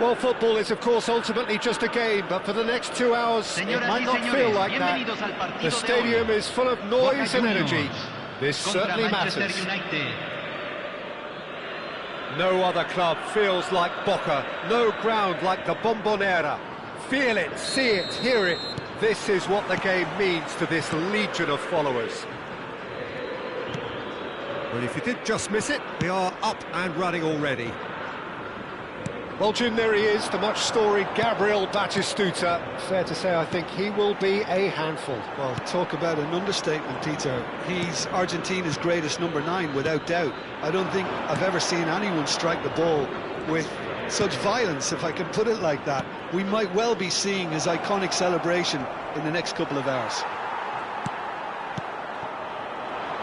Well, football is, of course, ultimately just a game, but for the next 2 hours, it might not feel like that. The stadium is full of noise and energy. This certainly matters. No other club feels like Boca, no ground like the Bombonera. Feel it, see it, hear it. This is what the game means to this legion of followers. Well, if you did just miss it, we are up and running already. Well, Jim, there he is, the much-storied Gabriel Batistuta. Fair to say, I think he will be a handful. Well, talk about an understatement, Peter. He's Argentina's greatest number 9, without doubt. I don't think I've ever seen anyone strike the ball with such violence, if I can put it like that. We might well be seeing his iconic celebration in the next couple of hours.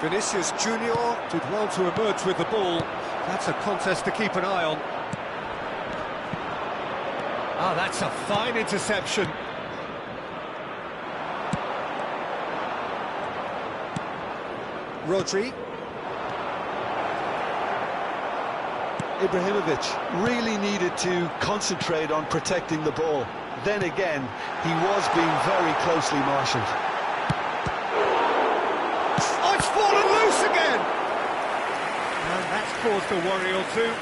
Vinicius Junior did well to emerge with the ball. That's a contest to keep an eye on. Ah, that's a fine interception. Rodri. Ibrahimovic really needed to concentrate on protecting the ball. Then again, he was being very closely marshalled. Oh, it's fallen loose again! And that's caused a worry or two.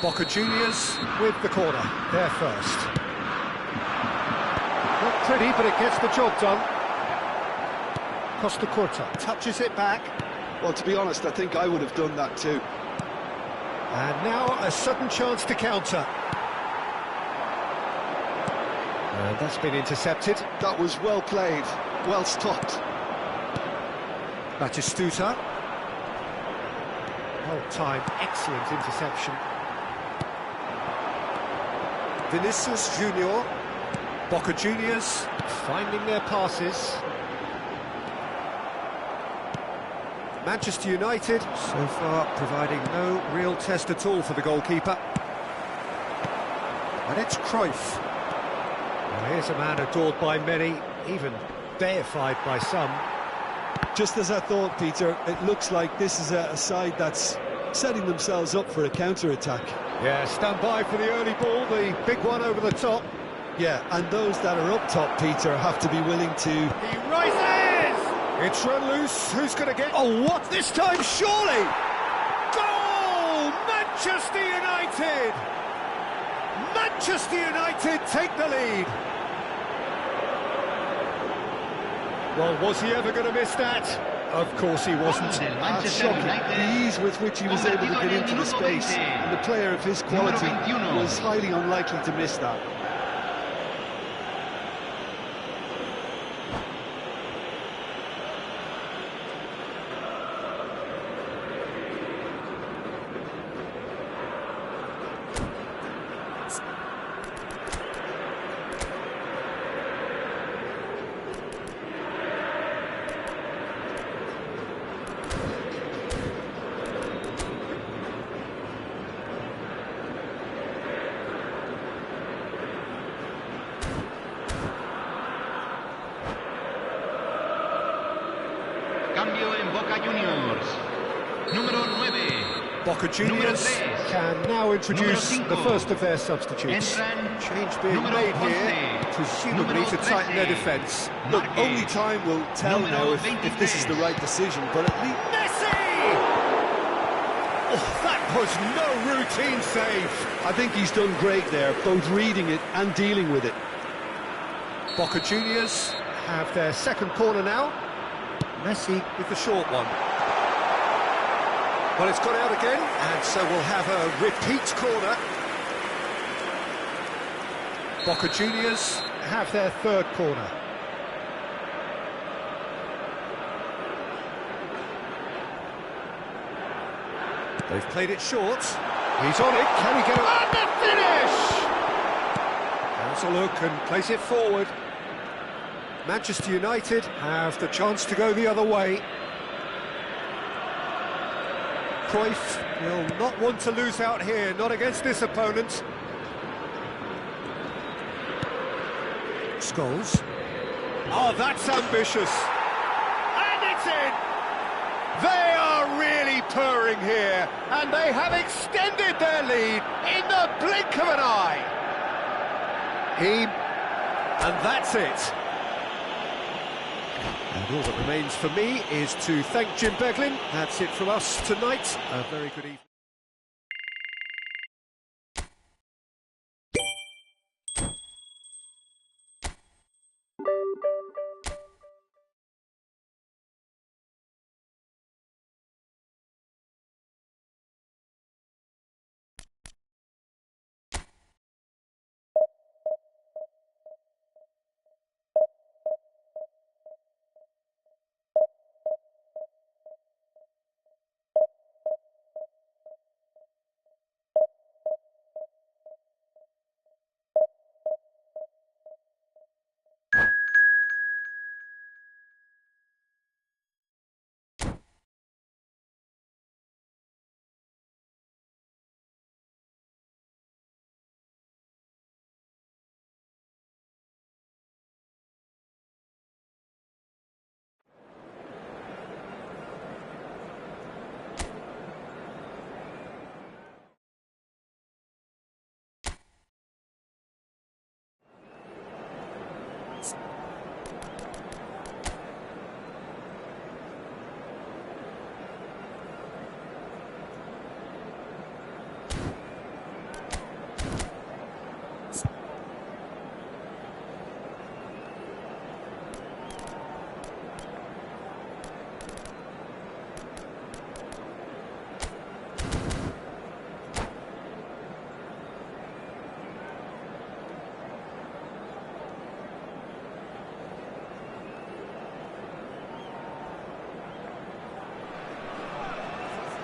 Boca Juniors with the corner, there first. Not pretty, but it gets the job done. Costa Curta touches it back. Well, to be honest, I think I would have done that too. And now a sudden chance to counter. And that's been intercepted. That was well played, well stopped. Batistuta. Well timed, excellent interception. Vinicius Junior. Boca Juniors finding their passes. Manchester United, so far, providing no real test at all for the goalkeeper. And it's Cruyff. Well, here's a man adored by many, even deified by some. Just as I thought, Peter, it looks like this is a side that's setting themselves up for a counter-attack. Yeah, stand by for the early ball, the big one over the top. Yeah, and those that are up top, Peter, have to be willing to... He rises! It's run loose, who's going to get... Oh, what this time, surely? Goal! Manchester United! Manchester United take the lead. Well, was he ever going to miss that? Of course he wasn't. That's shocking. The ease with which he was able to get into the space, and the player of his quality was highly unlikely to miss that. Cambio en Boca Juniors. Número 9. Boca Juniors can now introduce the first of their substitutes. Change being made here, presumably to tighten their defence. Look, only time will tell now if this is the right decision, but at least... Messi! Oh, that was no routine save. I think he's done great there, both reading it and dealing with it. Boca Juniors have their second corner now. Messi with the short one. Well, it's gone out again, and so we'll have a repeat corner. Boca Juniors have their third corner. They've played it short. He's on it. Can he get it? And the finish! Has a look and plays it forward. Manchester United have the chance to go the other way. Cruyff will not want to lose out here, not against this opponent. Scholes. Oh, that's ambitious. And it's in! They are really purring here, and they have extended their lead in the blink of an eye. And that's it. And all that remains for me is to thank Jim Beglin. That's it from us tonight. A very good evening.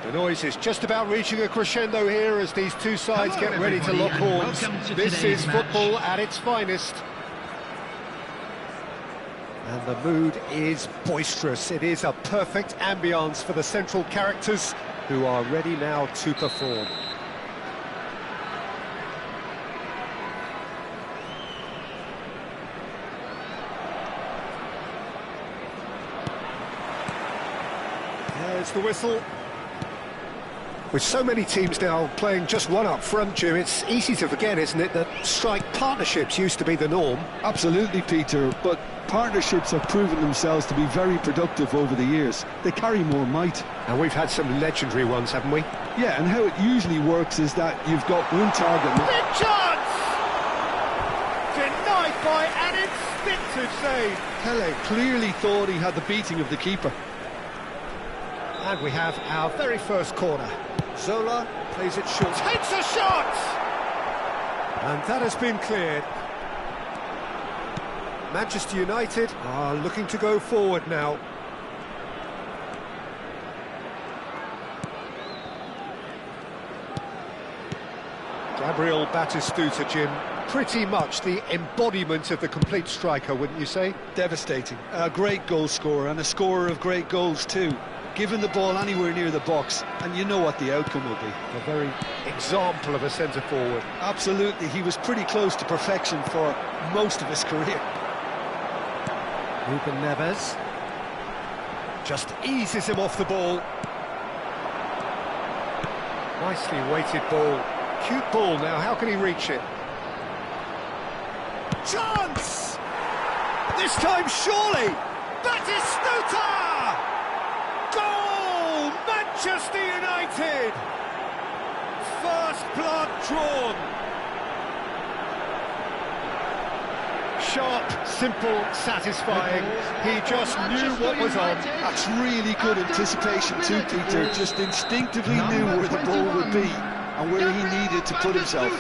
The noise is just about reaching a crescendo here as these two sides get ready to lock horns. This is football at its finest. And the mood is boisterous. It is a perfect ambience for the central characters who are ready now to perform. There's the whistle. With so many teams now playing just one up front, Jim, it's easy to forget, isn't it, that strike partnerships used to be the norm? Absolutely, Peter, but partnerships have proven themselves to be very productive over the years. They carry more might. And we've had some legendary ones, haven't we? Yeah, and how it usually works is that you've got one target... Big chance! Denied by an instinctive save. Pele clearly thought he had the beating of the keeper. And we have our very first corner. Zola plays it short. Takes a shot! And that has been cleared. Manchester United are looking to go forward now. Gabriel Batistuta, Jim, pretty much the embodiment of the complete striker, wouldn't you say? Devastating. A great goal scorer and a scorer of great goals too. Given the ball anywhere near the box, and you know what the outcome will be. A very example of a centre-forward. Absolutely, he was pretty close to perfection for most of his career. Ruben Neves just eases him off the ball. Nicely weighted ball. Cute ball now, how can he reach it? Chance! This time surely! Batistuta! Goal! Manchester United! First blood drawn. Sharp, simple, satisfying. He just knew what was on. That's really good anticipation too, Peter. Just instinctively knew where the ball would be and where he needed to put himself.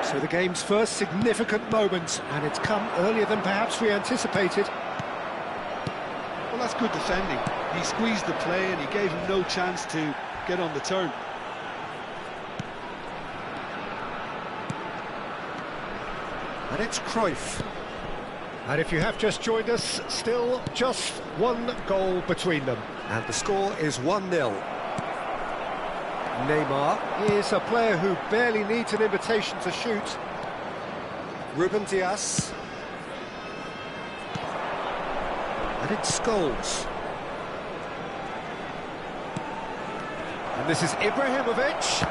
So the game's first significant moment, and it's come earlier than perhaps we anticipated. Well, that's good defending. He squeezed the play and he gave him no chance to get on the turn. And it's Cruyff. And if you have just joined us, still just one goal between them. And the score is 1-0. Neymar is a player who barely needs an invitation to shoot. Ruben Dias. And it's Scholes. And this is Ibrahimovic.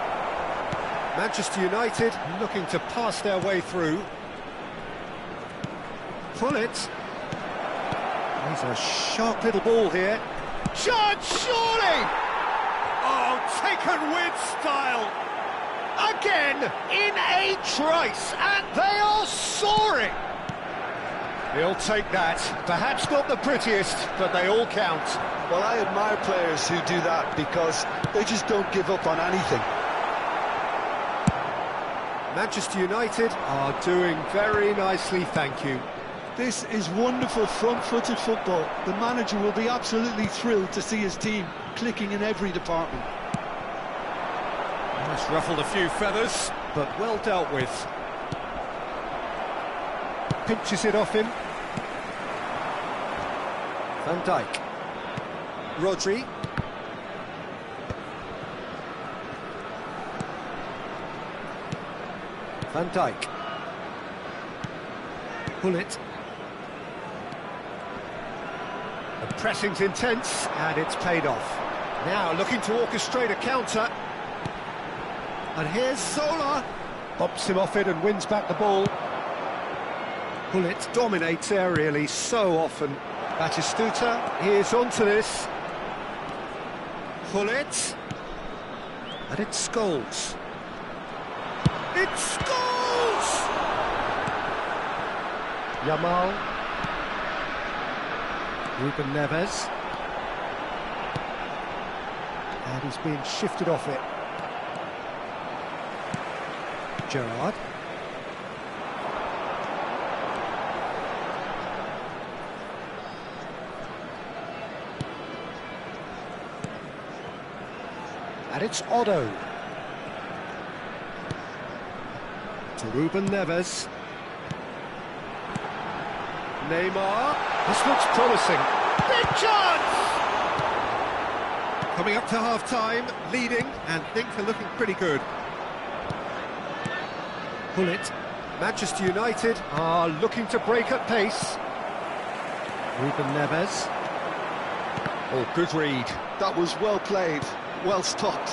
Manchester United looking to pass their way through. Pull it. He's a sharp little ball here. Chance, surely! Oh, taken with style. Again, in a trice, and they are soaring. He'll take that. Perhaps not the prettiest, but they all count. Well, I admire players who do that because they just don't give up on anything. Manchester United are doing very nicely, thank you. This is wonderful front-footed football. The manager will be absolutely thrilled to see his team clicking in every department. It's ruffled a few feathers, but well dealt with. Pinches it off him. Van Dijk. Rodri. Van Dijk. Pull it. The pressing's intense, and it's paid off. Now looking to orchestrate a counter. And here's Zola. Bops him off it and wins back the ball. Pull it. Dominates aerially so often. Batistuta, here's onto this. Pull it. And it Scholes. It's Scholes! Yamal. Ruben Neves. And he's being shifted off it. Gerrard. And it's Otto. To Ruben Neves. Neymar. This looks promising. Big chance! Coming up to half-time, leading, and things are looking pretty good. Pull it. Manchester United are looking to break at pace. Ruben Neves. Oh, good read. That was well played, well stopped.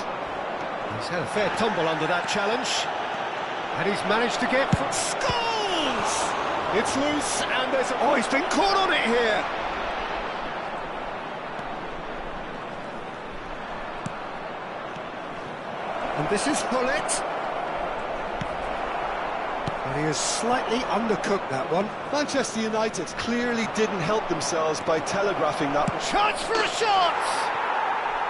He's had a fair tumble under that challenge. And he's managed to get from Scholes! It's loose, and there's... Oh, he's been caught on it here! And this is Hullet. And he has slightly undercooked that one. Manchester United clearly didn't help themselves by telegraphing that. Chance for a shot!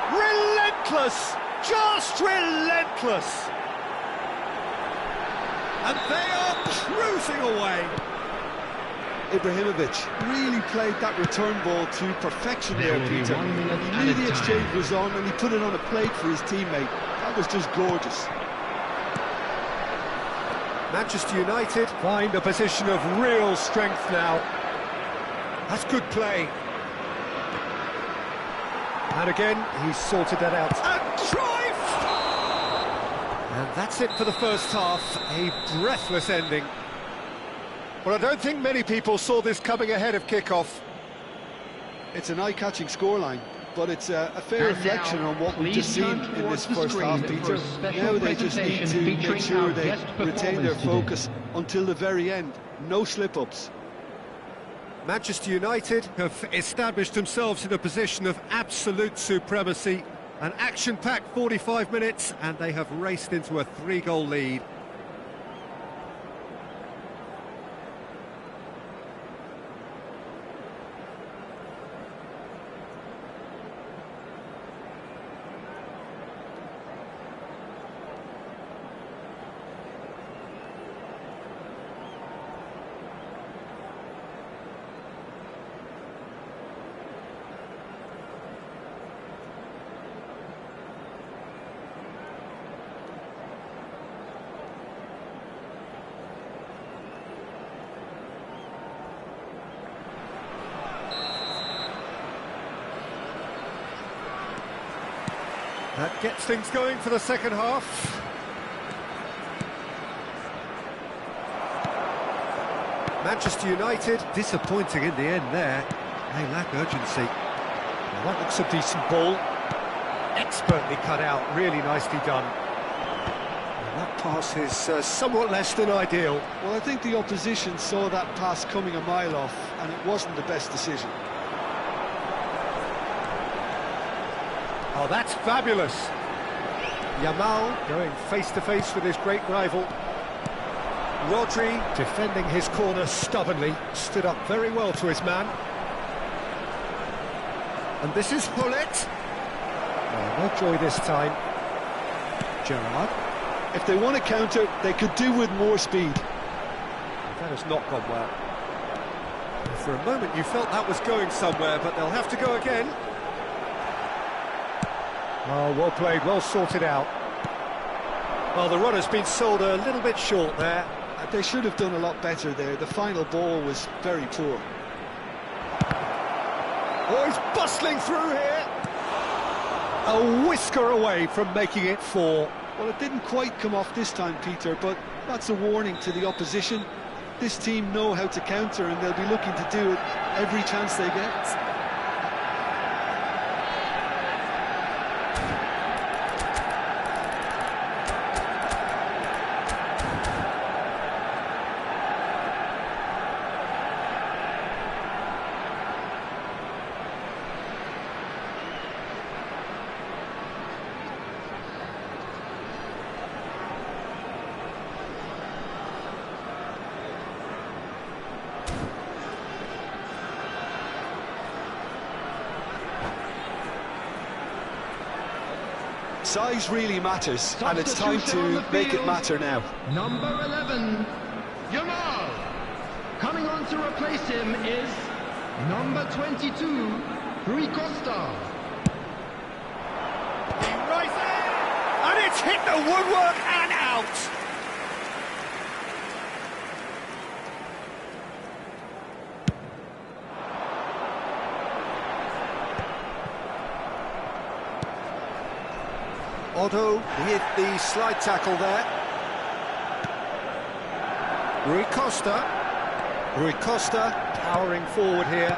Relentless! Just relentless! And they are cruising away. Ibrahimovic really played that return ball to perfection there, Peter. He knew the exchange was on and he put it on a plate for his teammate. That was just gorgeous. Manchester United find a position of real strength now. That's good play. And again, he's sorted that out. And Cruyff! And that's it for the first half. A breathless ending. Well, I don't think many people saw this coming ahead of kickoff. It's an eye-catching scoreline, but it's a fair reflection on what we've just seen in this first half, Peter. Now they just need to make sure they retain their focus until the very end. No slip-ups. Manchester United have established themselves in a position of absolute supremacy. An action-packed 45 minutes, and they have raced into a 3-goal lead. That gets things going for the second half. Manchester United disappointing in the end there. They lack urgency. Well, that looks a decent ball. Expertly cut out, really nicely done. And that pass is somewhat less than ideal. Well, I think the opposition saw that pass coming a mile off, and it wasn't the best decision. Oh, that's fabulous. Yamal going face-to-face with his great rival. Rodri, defending his corner stubbornly, stood up very well to his man. And this is Hullet. Oh, no joy this time. Gerrard. If they want to counter, they could do with more speed. That has not gone well. For a moment you felt that was going somewhere, but they'll have to go again. Oh, well played, well sorted out. Well, the run has been sold a little bit short there. They should have done a lot better there. The final ball was very poor. Oh, he's bustling through here. A whisker away from making it 4. Well, it didn't quite come off this time, Peter, but that's a warning to the opposition. This team know how to counter, and they'll be looking to do it every chance they get. Size really matters, and it's time to make it matter now. Number 11, Yamal. Coming on to replace him is number 22, Rui Costa. He rises, and it's hit the woodwork and out. Otto with the slide tackle there. Rui Costa. Rui Costa powering forward here.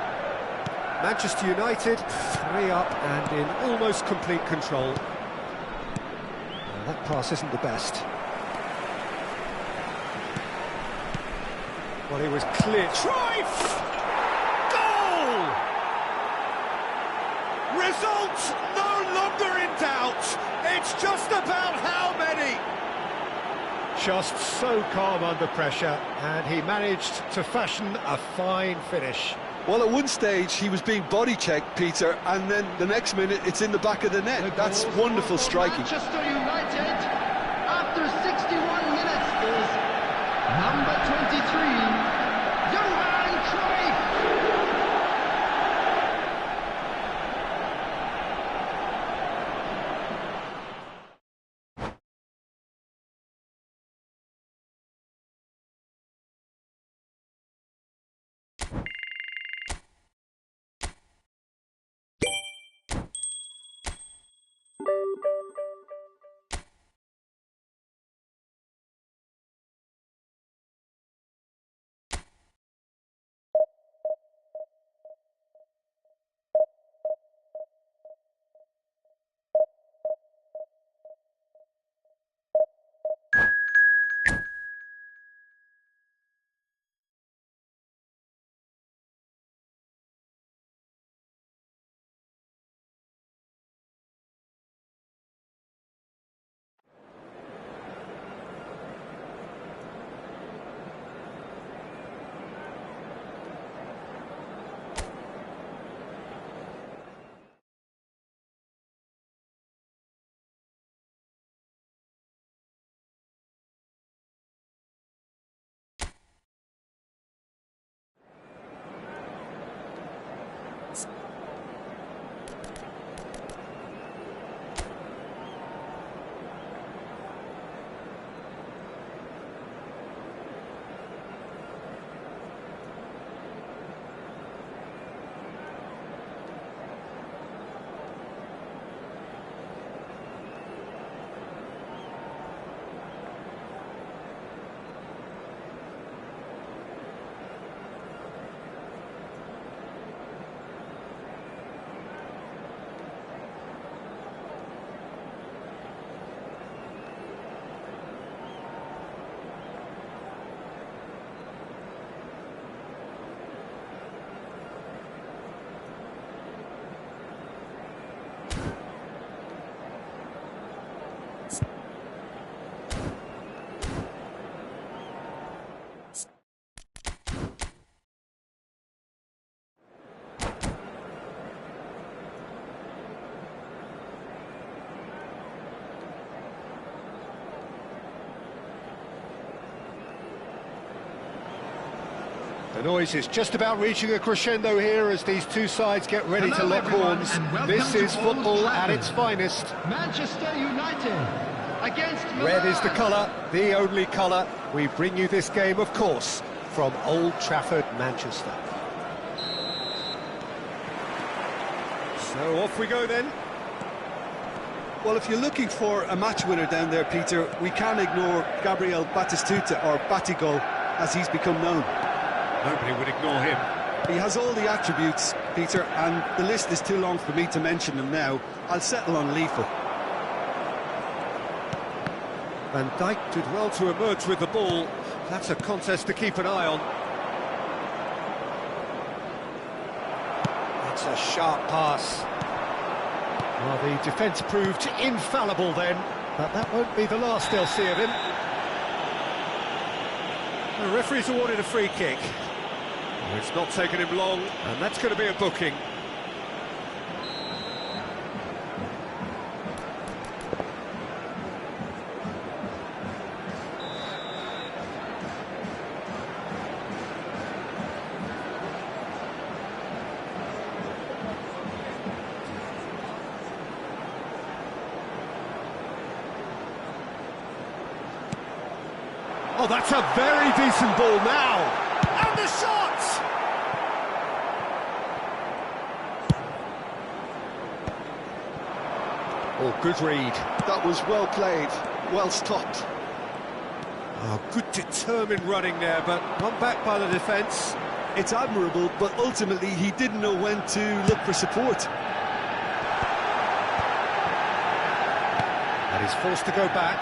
Manchester United 3 up and in almost complete control. Well, that pass isn't the best. Well, he was clear. Trife! Goal! Results no longer in doubt. It's just about how many. Just so calm under pressure, and he managed to fashion a fine finish. Well, at one stage he was being body checked, Peter, and then the next minute it's in the back of the net. That's wonderful striking. Manchester United, after 61 minutes, is number 23. The noise is just about reaching a crescendo here as these two sides get ready to lock horns. This is football at its finest. Manchester United against Milan. Red is the colour, the only colour. We bring you this game, of course, from Old Trafford, Manchester. So off we go then. Well, if you're looking for a match winner down there, Peter, we can't ignore Gabriel Batistuta, or Batigol, as he's become known. Nobody would ignore him. He has all the attributes, Peter, and the list is too long for me to mention them now. I'll settle on lethal. Van Dijk did well to emerge with the ball. That's a contest to keep an eye on. That's a sharp pass. Well, the defence proved infallible then, but that won't be the last they'll see of him. The referee's awarded a free kick. It's not taken him long, and that's going to be a booking. Oh, that's a very decent ball now. And the shot! Oh, good read. That was well played, well stopped. Oh, good determined running there, but run back by the defence. It's admirable, but ultimately he didn't know when to look for support. And he's forced to go back.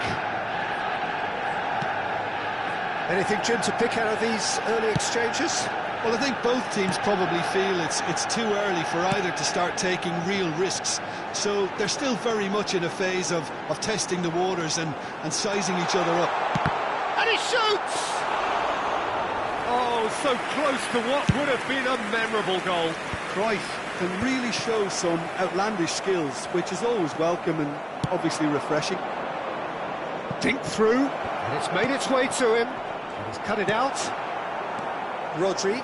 Anything, Jim, to pick out of these early exchanges? Well, I think both teams probably feel it's too early for either to start taking real risks. So they're still very much in a phase of testing the waters and sizing each other up. And he shoots! Oh, so close to what would have been a memorable goal. Cruyff can really show some outlandish skills, which is always welcome and obviously refreshing. Dink through, and it's made its way to him. And he's cut it out. Rodri.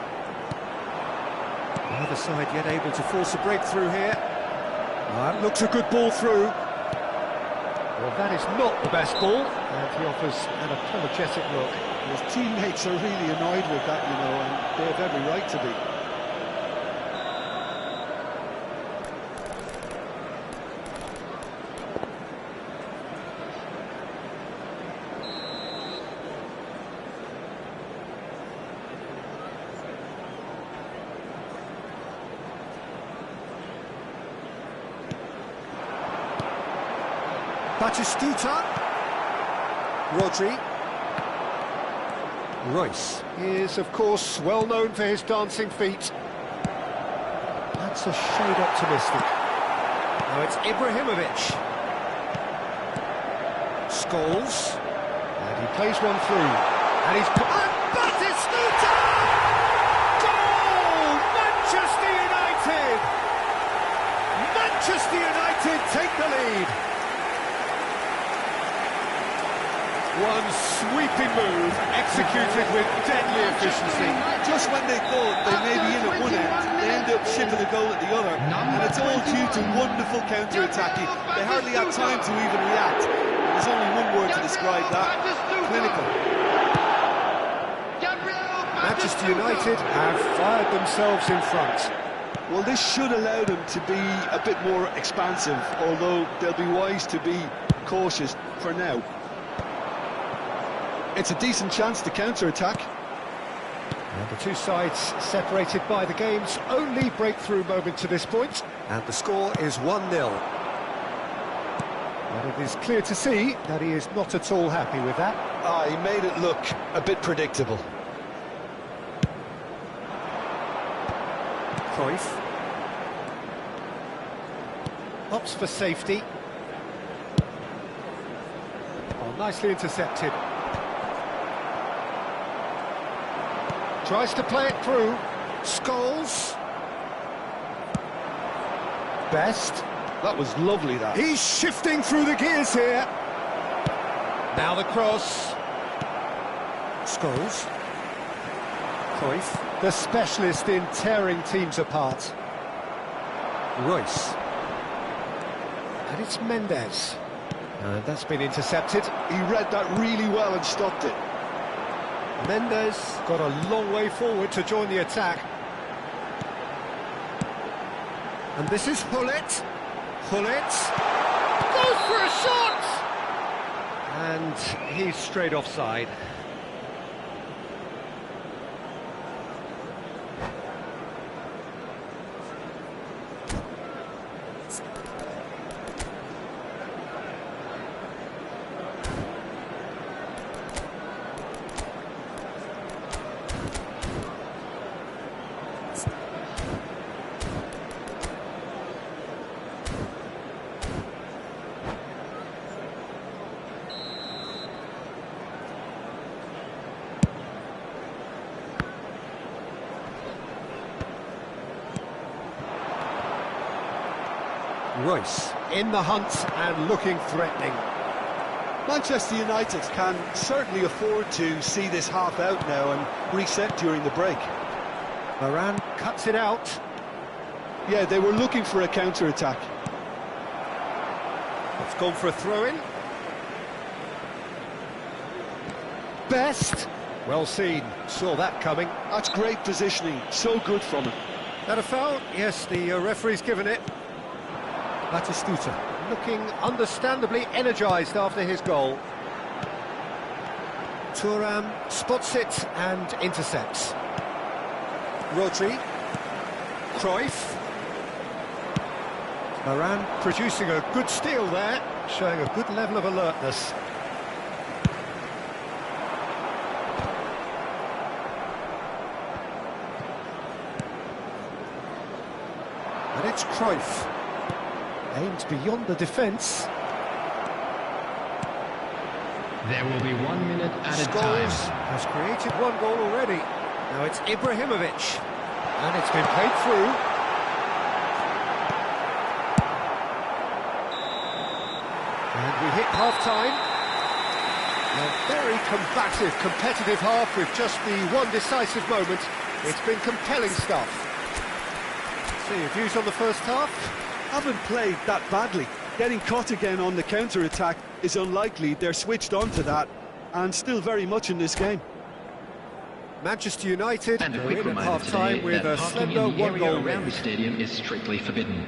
The other side yet able to force a breakthrough here. That looks a good ball through. Well, that is not the best ball, and he offers an apologetic look. His teammates are really annoyed with that, you know, and they have every right to be. Batistuta. Rodri. Royce is, of course, well known for his dancing feet. That's a shade optimistic. Now it's Ibrahimovic. Scholes. And he plays one through. And he's... And Batistuta! Goal! Manchester United! Manchester United take the lead. One sweeping move, executed with deadly efficiency. Just when they thought they may be in at one end, they end up shipping a goal at the other. And it's all due to wonderful counter-attacking. They hardly had time to even react. There's only one word to describe that: clinical. Manchester United have fired themselves in front. Well, this should allow them to be a bit more expansive, although they'll be wise to be cautious for now. It's a decent chance to counter-attack. And the two sides separated by the game's only breakthrough moment to this point. And the score is 1-0. But it is clear to see that he is not at all happy with that. He made it look a bit predictable. Cruyff. Opts for safety. Oh, nicely intercepted. Tries to play it through. Scholes. Best. That was lovely, that. He's shifting through the gears here. Now the cross. Scholes. Cruyff, the specialist in tearing teams apart. Royce. And it's Mendes. And that's been intercepted. He read that really well and stopped it. Mendes got a long way forward to join the attack. And this is Hullet. Hullet goes for a shot! And he's straight offside. Royce in the hunt and looking threatening. Manchester United can certainly afford to see this half out now and reset during the break. Varane cuts it out. Yeah, they were looking for a counter-attack. It's gone for a throw-in. Best. Well seen. Saw that coming. That's great positioning. So good from him. That a foul? Yes, the referee's given it. Batistuta looking understandably energised after his goal. Thuram spots it and intercepts. Rodri. Cruyff. Varane producing a good steal there, showing a good level of alertness. And it's Cruyff. Aimed beyond the defence. There will be 1 minute added time. Scholes has created one goal already. Now it's Ibrahimovic. And it's been played through. And we hit half-time. A very combative, competitive half with just the one decisive moment. It's been compelling stuff. So your views on the first half? Haven't played that badly. Getting caught again on the counter-attack is unlikely. They're switched on to that and still very much in this game. Manchester United And a are quick in at reminder half-time today with that a parking slender in the area one-goal around the lead. stadium is strictly forbidden.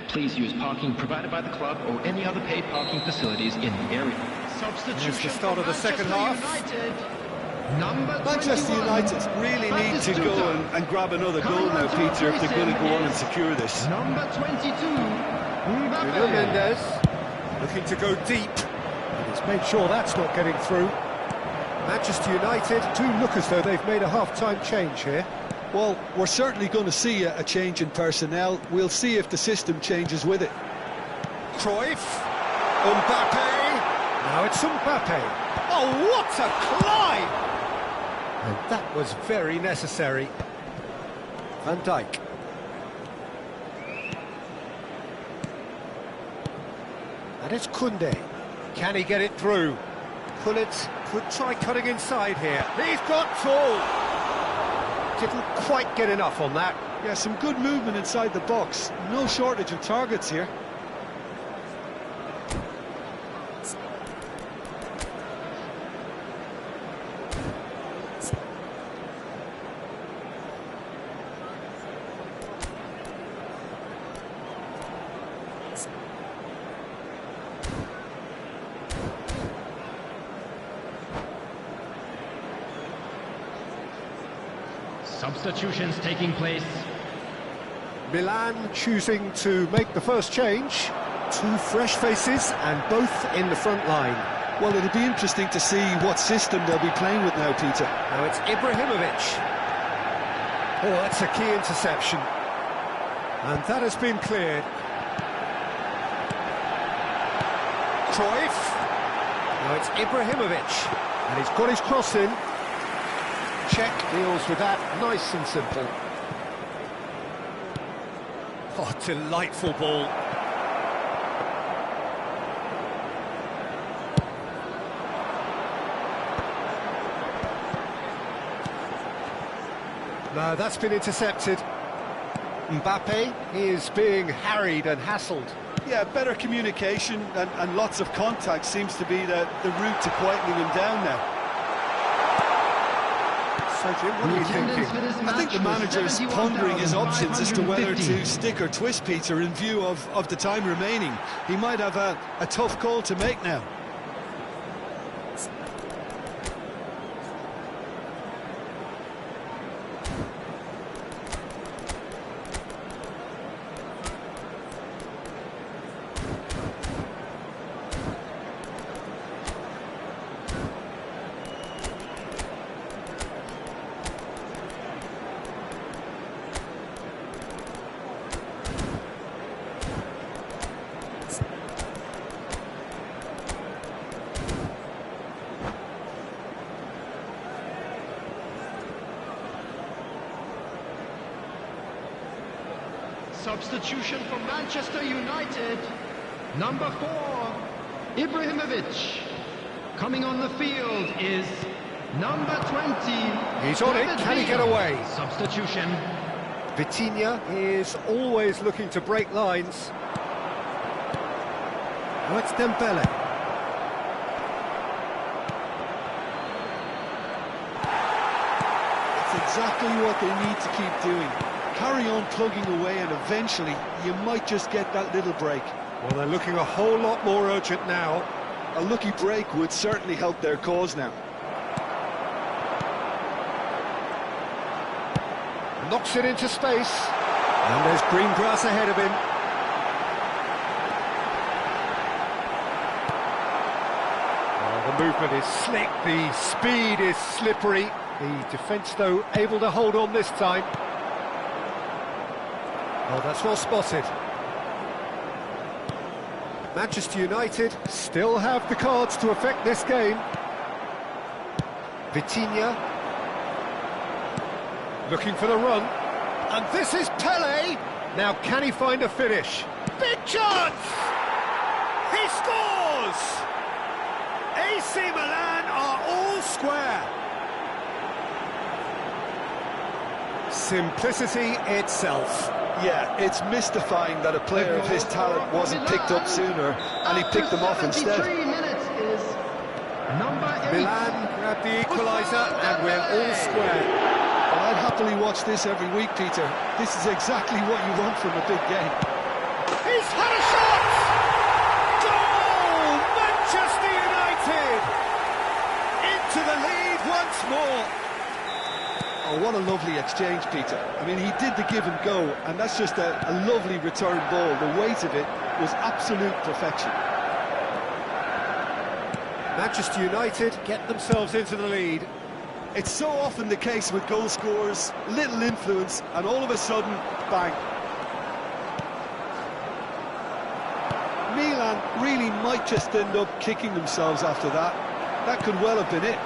Please use parking provided by the club or any other paid parking facilities in the area. Substitution Here's the start for of the second half. Manchester United. Number Manchester 21, United really need to go and grab another goal now, Peter, if they're going to go on and secure this. Number 22, Nuno Mbappe. Mendes looking to go deep, and he's made sure that's not getting through. Manchester United do look as though they've made a half-time change here. Well, we're certainly going to see a change in personnel. We'll see if the system changes with it. Cruyff, Mbappe, now it's Mbappe. Oh, what a climb! And that was very necessary. Van Dijk. And it's Koundé. Can he get it through? Hullet could try cutting inside here. He's got full. Didn't quite get enough on that. Yeah, some good movement inside the box. No shortage of targets here. Substitutions taking place. Milan choosing to make the first change. Two fresh faces and both in the front line. Well, it'll be interesting to see what system they'll be playing with now, Peter. Now it's Ibrahimovic. Oh, that's a key interception. And that has been cleared. Cruyff. Now it's Ibrahimovic. And he's got his cross in. Czech deals with that, nice and simple. Oh, delightful ball. No, that's been intercepted. Mbappe is being harried and hassled. Yeah, better communication and lots of contact seems to be the route to quietening him down now. So, Jim, what are you thinking? I think the manager's pondering his options as to whether to stick or twist Peter in view of the time remaining. He might have a tough call to make now. Substitution for Manchester United. Number 4, Ibrahimovic. Coming on the field is number 20. He's on it, can he get away? Substitution. Vitinha is always looking to break lines. Oh, it's Dembele. It's exactly what they need to keep doing. Carry on plugging away and eventually you might just get that little break. Well, they're looking a whole lot more urgent now. A lucky break would certainly help their cause now. Knocks it into space. And there's green grass ahead of him. Oh, the movement is slick, the speed is slippery. The defence, though, able to hold on this time. Oh, that's well spotted. Manchester United still have the cards to affect this game. Vitinha looking for the run. And this is Pele. Now, can he find a finish? Big chance! He scores! AC Milan are all square. Simplicity itself. Yeah, it's mystifying that a player of his talent wasn't picked up sooner and he picked them off instead. 3 minutes is number 8. Milan grab the equaliser and we're all square. Well, I'd happily watch this every week, Peter. This is exactly what you want from a big game. He's had a shot! Goal! Manchester United! Into the lead once more. Oh, what a lovely exchange, Peter. I mean, he did the give and go, and that's just a lovely return ball. The weight of it was absolute perfection. Manchester United get themselves into the lead. It's so often the case with goal scorers, little influence, and all of a sudden, bang. Milan really might just end up kicking themselves after that. That could well have been it.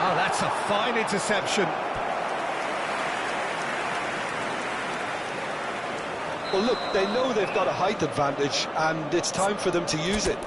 Oh, that's a fine interception. Well, look, they know they've got a height advantage, and it's time for them to use it.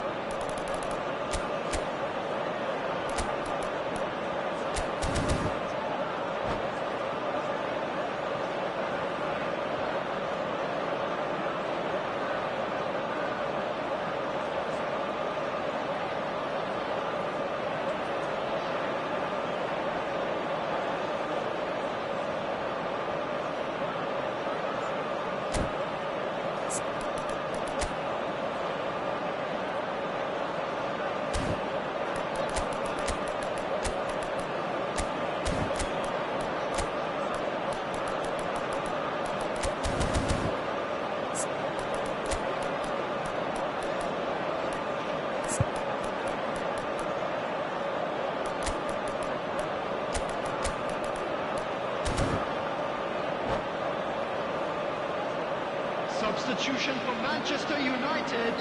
Substitution for Manchester United.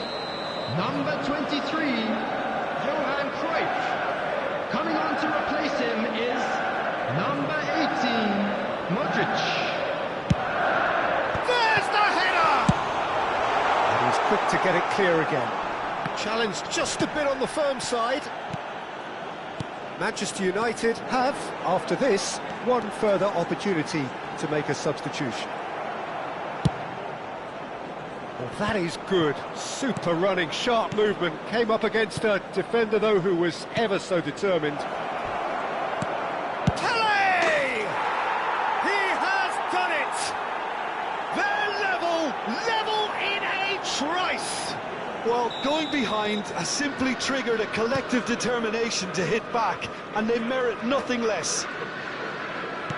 Number 23, Johan Cruyff. Coming on to replace him is number 18, Modric. There's the header! And he's quick to get it clear again. Challenge just a bit on the firm side. Manchester United have, after this, one further opportunity to make a substitution. Well, that is good. Super running, sharp movement. Came up against a defender, though, who was ever so determined. Tele! He has done it! They're level in a trice! Well, going behind has simply triggered a collective determination to hit back, and they merit nothing less.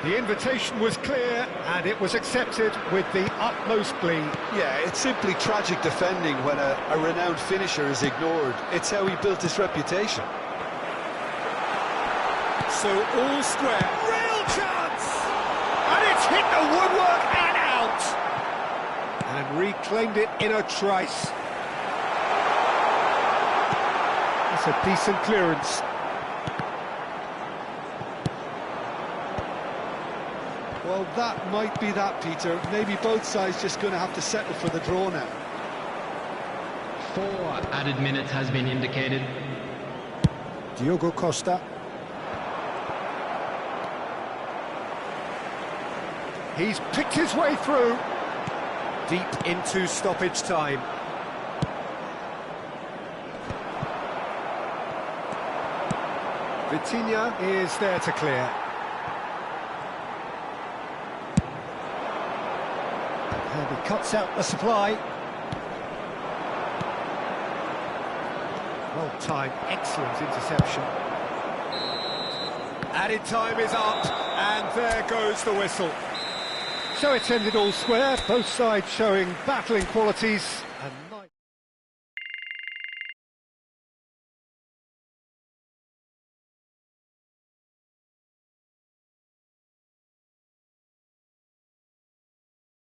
The invitation was clear, and it was accepted with the utmost glee. Yeah, it's simply tragic defending when a renowned finisher is ignored. It's how he built his reputation. So all square, real chance! And it's hit the woodwork and out! And reclaimed it in a trice. That's a decent clearance. Well, that might be that, Peter. Maybe both sides just going to have to settle for the draw now. 4 added minutes has been indicated. Diogo Costa. He's picked his way through. Deep into stoppage time. Vitinha is there to clear. And he cuts out the supply. Well timed, excellent interception. Added time is up, and there goes the whistle. So it's ended all square, both sides showing battling qualities.